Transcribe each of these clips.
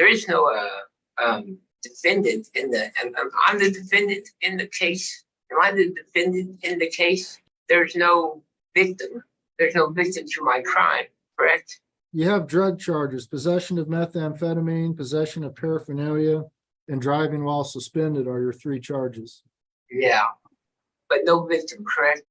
there is no defendant in the. I'm the defendant in the case. Am I the defendant in the case? There's no victim. There's no victim to my crime, correct? You have drug charges: possession of methamphetamine, possession of paraphernalia, and driving while suspended are your 3 charges. Yeah, but no victim, correct?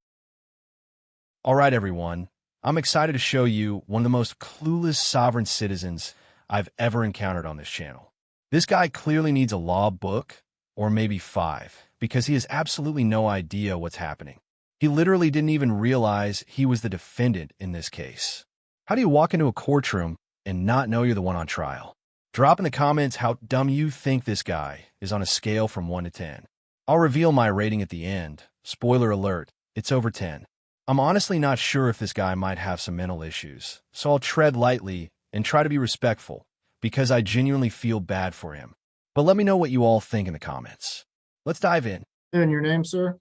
All right, everyone. I'm excited to show you one of the most clueless sovereign citizens I've ever encountered on this channel. This guy clearly needs a law book, or maybe 5, because he has absolutely no idea what's happening. He literally didn't even realize he was the defendant in this case. How do you walk into a courtroom and not know you're the one on trial? Drop in the comments how dumb you think this guy is on a scale from 1 to 10. I'll reveal my rating at the end. Spoiler alert, it's over 10. I'm honestly not sure if this guy might have some mental issues, so I'll tread lightly and try to be respectful because I genuinely feel bad for him. But let me know what you all think in the comments. Let's dive in. And your name, sir?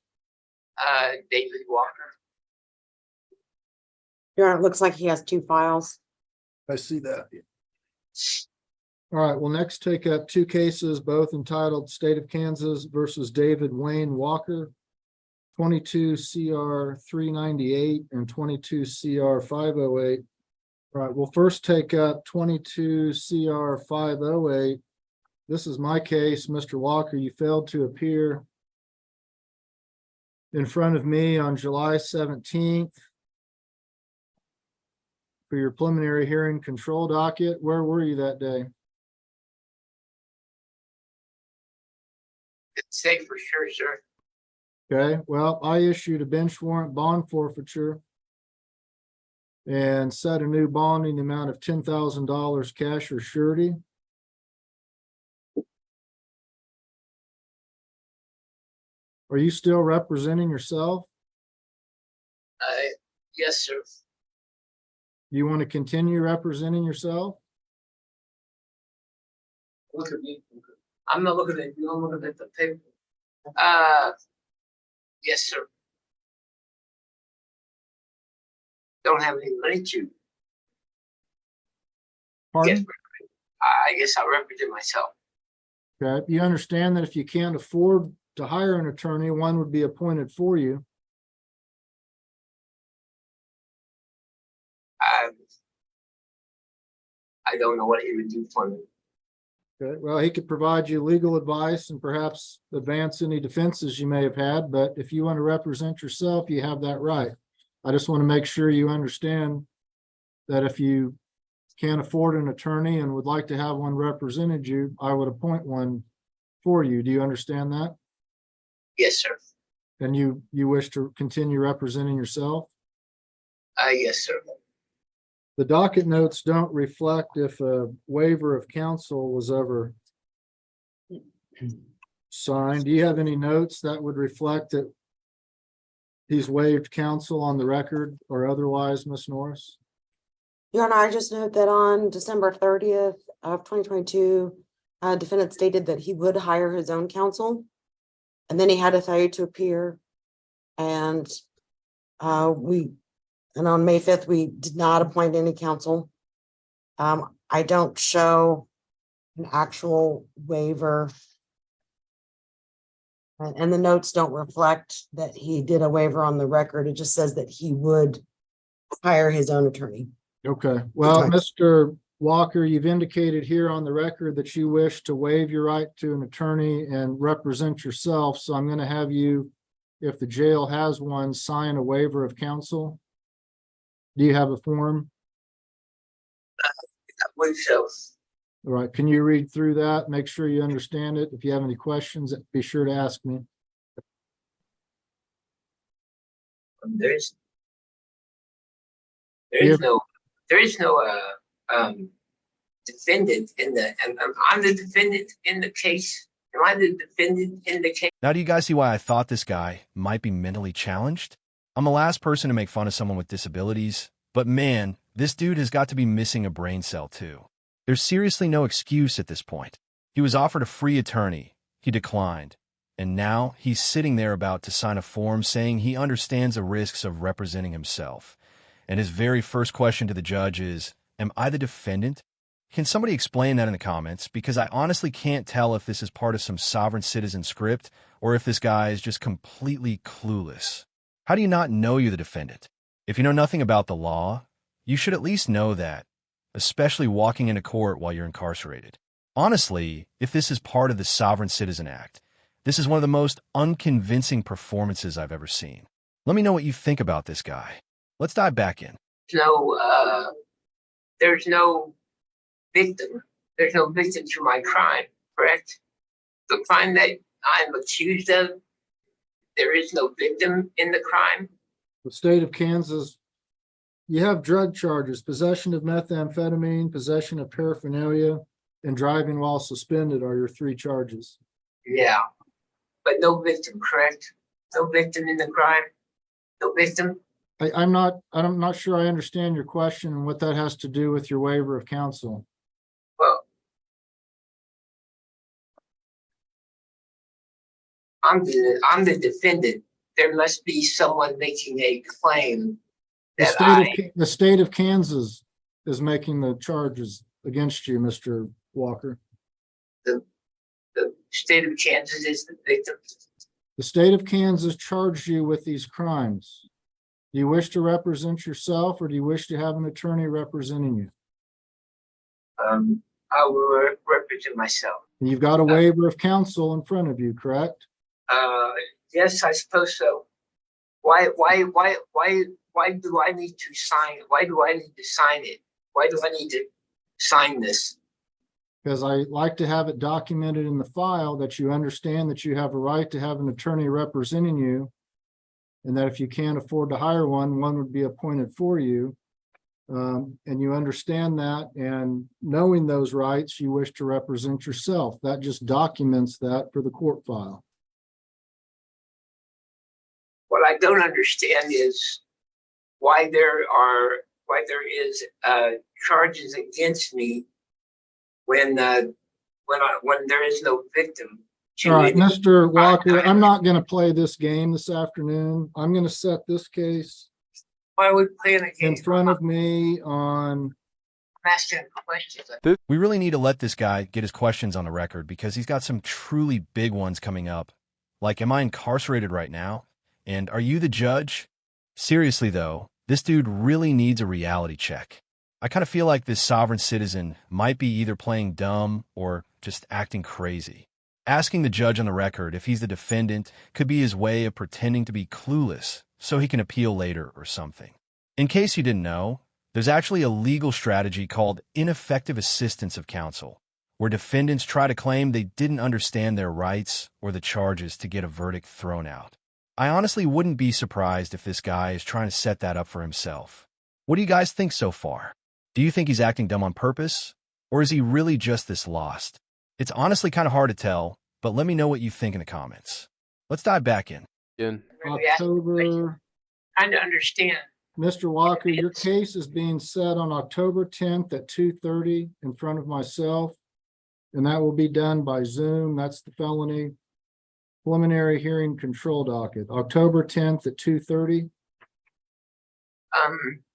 David Walker. Your Honor, it looks like he has 2 files. I see that. All right, we'll next take up 2 cases, both entitled State of Kansas versus David Wayne Walker, 22 CR 398 and 22 CR 508. All right, we'll first take up 22 CR 508. This is my case, Mr. Walker. You failed to appear in front of me on July 17th for your preliminary hearing control docket. Where were you that day? It's safe for sure, sir. Okay, well, I issued a bench warrant bond forfeiture and set a new bond in the amount of $10,000 cash or surety. Are you still representing yourself? Yes, sir. You want to continue representing yourself? Look at me. I'm not looking at you. I'm looking at the paper. Yes, sir. Don't have any money to. Pardon? Yes, I guess I'll represent myself. Okay, you understand that if you can't afford to hire an attorney, one would be appointed for you. I don't know what he would do for me. Okay, well, he could provide you legal advice and perhaps advance any defenses you may have had, but if you want to represent yourself, you have that right. I just want to make sure you understand that if you can't afford an attorney and would like to have one represented you, I would appoint one for you. Do you understand that? Yes, sir. And you wish to continue representing yourself? Yes, sir. The docket notes don't reflect if a waiver of counsel was ever signed. Do you have any notes that would reflect that he's waived counsel on the record or otherwise, Ms. Norris? Your Honor, I just note that on December 30th of 2022, defendant stated that he would hire his own counsel, and then he had a failure to appear, and on May 5th, we did not appoint any counsel. I don't show an actual waiver, and the notes don't reflect that he did a waiver on the record. It just says that he would hire his own attorney. Okay. Well, Mr. Walker, you've indicated here on the record that you wish to waive your right to an attorney and represent yourself. So I'm going to have you, if the jail has one, sign a waiver of counsel. Do you have a form? I believe so. All right. Can you read through that? Make sure you understand it. If you have any questions, be sure to ask me. There's no defendant in the. I'm the defendant in the case. Am I the defendant in the case? Now, do you guys see why I thought this guy might be mentally challenged? I'm the last person to make fun of someone with disabilities, but man, this dude has got to be missing a brain cell too. There's seriously no excuse at this point. He was offered a free attorney. He declined. And now he's sitting there about to sign a form saying he understands the risks of representing himself. And his very first question to the judge is, am I the defendant? Can somebody explain that in the comments? Because I honestly can't tell if this is part of some sovereign citizen script or if this guy is just completely clueless. How do you not know you're the defendant? If you know nothing about the law, you should at least know that, especially walking into court while you're incarcerated. Honestly, if this is part of the Sovereign Citizen Act, this is one of the most unconvincing performances I've ever seen. Let me know what you think about this guy. Let's dive back in. There's no victim. There's no victim to my crime, correct? The crime that I'm accused of, there is no victim in the crime. The state of Kansas, you have drug charges, possession of methamphetamine, possession of paraphernalia, and driving while suspended are your 3 charges. Yeah, but no victim, correct? No victim in the crime? No victim? I'm not sure I understand your question and what that has to do with your waiver of counsel. Well, I'm the defendant. There must be someone making a claim that The state of Kansas is making the charges against you, Mr. Walker. The state of Kansas is the victim. The state of Kansas charged you with these crimes. Do you wish to represent yourself or do you wish to have an attorney representing you? I will represent myself. You've got a waiver of counsel in front of you, correct? Yes, I suppose so. Why do I need to sign? Why do I need to sign it? Why do I need to sign this? Because I like to have it documented in the file that you understand that you have a right to have an attorney representing you, and that if you can't afford to hire one would be appointed for you. And you understand that, and knowing those rights, you wish to represent yourself. That just documents that for the court file. What I don't understand is why there is charges against me when there is no victim. All right, Mr. Walker, I'm not going to play this game this afternoon. I'm going to set this case Why are we playing a game in front of me on. I'm asking questions. We really need to let this guy get his questions on the record because he's got some truly big ones coming up. Like, am I incarcerated right now? And are you the judge? Seriously, though, this dude really needs a reality check. I kind of feel like this sovereign citizen might be either playing dumb or just acting crazy. Asking the judge on the record if he's the defendant could be his way of pretending to be clueless so he can appeal later or something. In case you didn't know, there's actually a legal strategy called ineffective assistance of counsel, where defendants try to claim they didn't understand their rights or the charges to get a verdict thrown out. I honestly wouldn't be surprised if this guy is trying to set that up for himself. What do you guys think so far? Do you think he's acting dumb on purpose? Or is he really just this lost? It's honestly kind of hard to tell, but let me know what you think in the comments. Let's dive back in. October. Trying to understand. Mr. Walker, your case is being set on October 10th at 2:30 in front of myself, and that will be done by Zoom. That's the felony preliminary hearing control docket, October 10th at 2:30.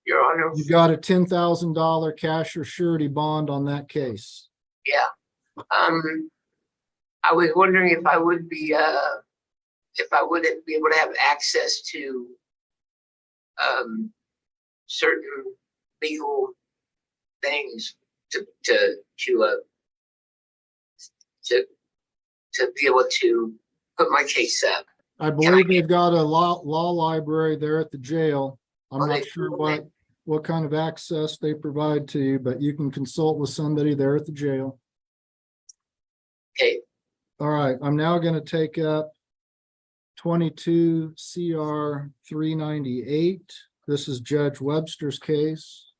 Your Honor. You've got a $10,000 cash or surety bond on that case. Yeah. I was wondering if I would be if I wouldn't be able to have access to certain legal things to be able to put my case up. I believe they've got a law library there at the jail. I'm not sure what kind of access they provide to you, but you can consult with somebody there at the jail. Okay. All right, I'm now going to take up 22 CR 398. This is Judge Webster's case.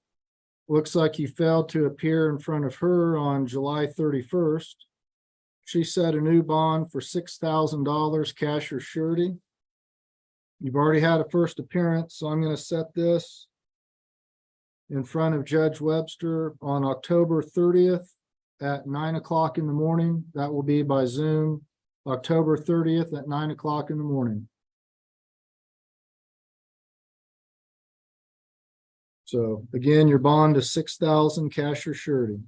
Looks like you failed to appear in front of her on July 31st. She set a new bond for $6,000 cash or surety. You've already had a first appearance, so I'm going to set this in front of Judge Webster on October 30th at 9 o'clock in the morning. That will be by Zoom, October 30th at 9 o'clock in the morning. So again, your bond is $6,000 cash or surety.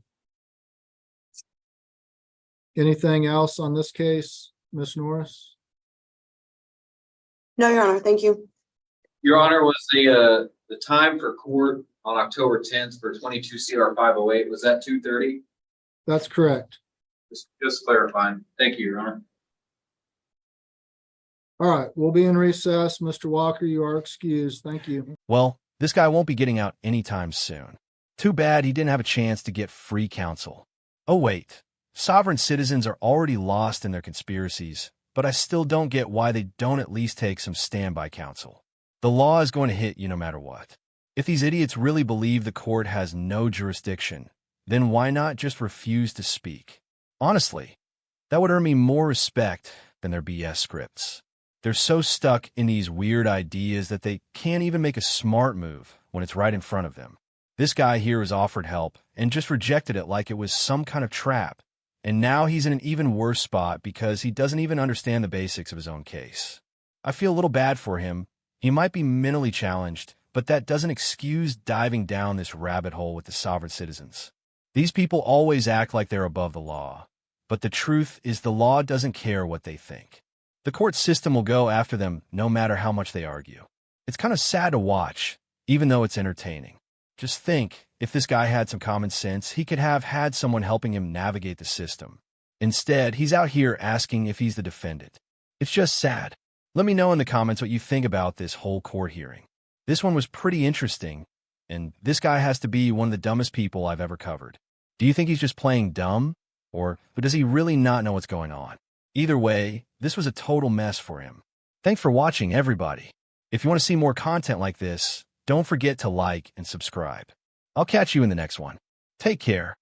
Anything else on this case, Ms. Norris? No, Your Honor, thank you. Your Honor, was the time for court on October 10th for 22 CR 508, was that 2:30? That's correct. Just clarifying. Thank you, Your Honor. All right, we'll be in recess. Mr. Walker, you are excused. Thank you. Well, this guy won't be getting out anytime soon. Too bad he didn't have a chance to get free counsel. Oh wait, sovereign citizens are already lost in their conspiracies, but I still don't get why they don't at least take some standby counsel. The law is going to hit you no matter what. If these idiots really believe the court has no jurisdiction, then why not just refuse to speak? Honestly, that would earn me more respect than their BS scripts. They're so stuck in these weird ideas that they can't even make a smart move when it's right in front of them. This guy here was offered help and just rejected it like it was some kind of trap. And now he's in an even worse spot because he doesn't even understand the basics of his own case. I feel a little bad for him. He might be mentally challenged, but that doesn't excuse diving down this rabbit hole with the sovereign citizens. These people always act like they're above the law, but the truth is the law doesn't care what they think. The court system will go after them no matter how much they argue. It's kind of sad to watch, even though it's entertaining. Just think, if this guy had some common sense, he could have had someone helping him navigate the system. Instead, he's out here asking if he's the defendant. It's just sad. Let me know in the comments what you think about this whole court hearing. This one was pretty interesting, and this guy has to be one of the dumbest people I've ever covered. Do you think he's just playing dumb? Or does he really not know what's going on? Either way, this was a total mess for him. Thanks for watching, everybody. If you want to see more content like this, don't forget to like and subscribe. I'll catch you in the next one. Take care.